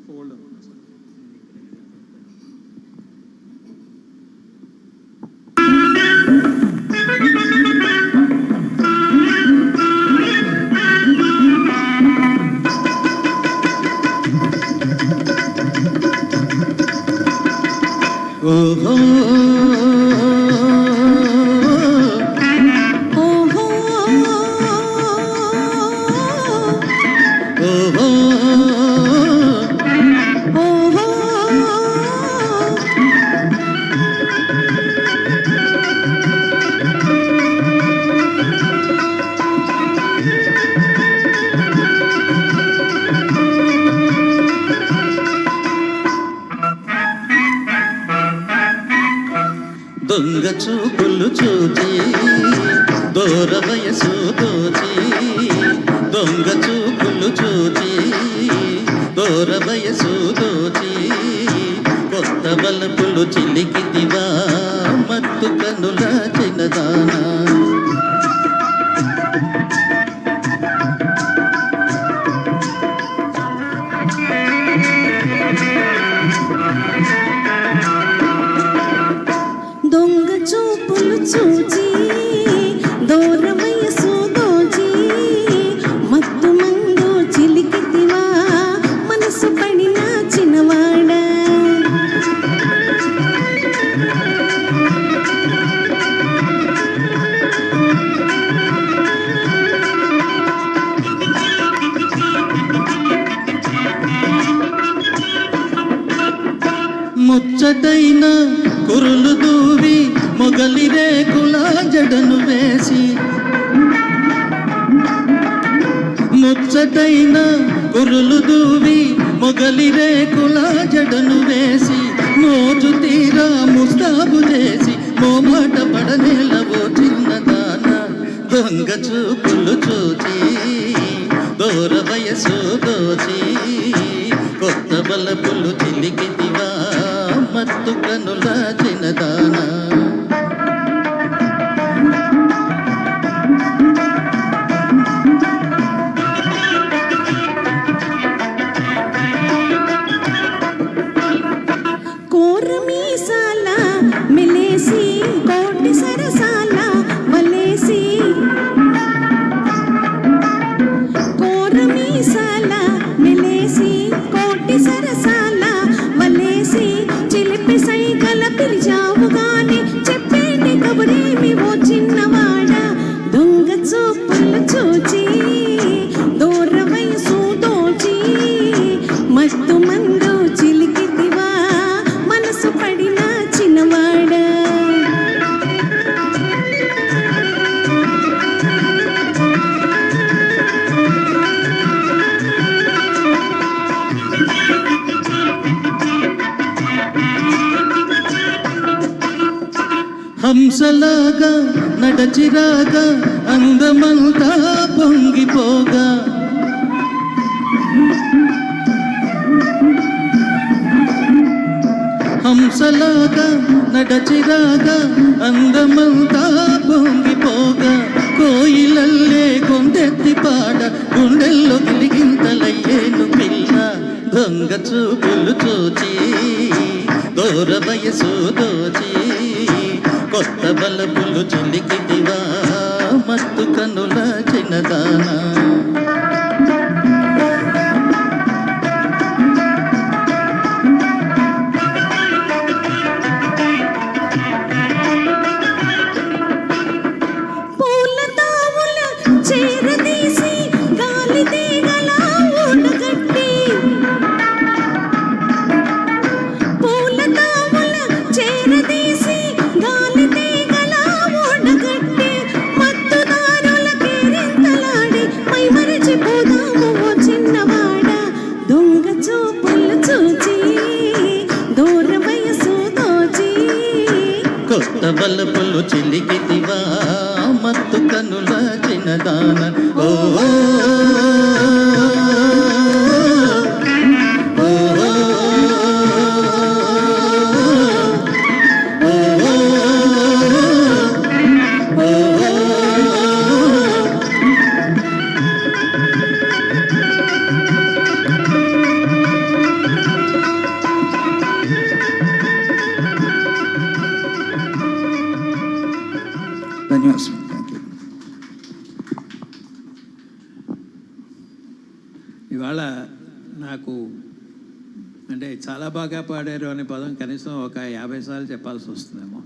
Hold on. దొంగ చూపులు చూచి దూర వయసు దోచి, దొంగ చూపులు చూచి దూర వయసు దోచి, కొత్త బలపులు చిలికితివా మత్తు కనుల చిన్నదానా. దొంగ చూపులు చూచి దూర వయసు దోచి, మత్తు మందు చిలికితివా మనసు పడిన చిన్నవాడ. ముచ్చటైన కురులు దూవి మొగలి రేకుల జడను వేసి, ముచ్చటైన కురులు దూవి మొగలి రేకుల జడను వేసి, మోజు తీరా ముస్తాబు చేసి మోమాట పడనేలవో చిన్నదాన. దొంగ చూపులు చూచి దూర వయసు దోచి, కొత్త బలపులు చిలికితివా మత్తు కనుల చిన్నదానా. కోరమీసాల మెలేసి కోటి సరసాల వలేసి, కోరమీసాల మెలేసి కోటి సరసాల వలేసి, చిలిపి సైగల పిలిచావు గాని చెప్పేటి కబురేమి ఓ చిన్నవాడ. దొంగ చూపులు చూచి దూర వయసు దోచి, మత్తు మందు చిలికితివా మనసు పడిన చిన్నవాడ. హంసలాగా నడచిరాగా అందమంతా పొంగిపోగా, హంసలాగా నడచిరాగా అందమంతా పొంగిపోగా, కోయిలల్లే గొంతెత్తి పాడ గుండెల్లో గిలిగింతలయ్యేను పిల్ల. దొంగ చూపులు చూచి దూర వయసు దోచి, కొత్త బలపులు చిలికితివా మత్తు కనుల చిన్నదానా. పూల తావుల చేరదీసి గాలి తీగల ఊడగట్టి, పూల తావుల చేరదీసి గాలి తీగల ఊడగట్టి, మత్తుదారుల కేరింతలాడి మై మరచిపోదాము ఓ చిన్నవాడ. దొంగ చూపులు చూచి దూర వయసు దోచి, కొత్త బలపులు చిలికితివా మత్తు కనుల చిన్నదాన. ఓ ధన్యవాదాలు. Thank you. ఇవాళ నాకు అంటే చాలా బాగా పాడారు అనే పదం కనీసం ఒక 50 సార్లు చెప్పాల్సి వస్తుందేమో.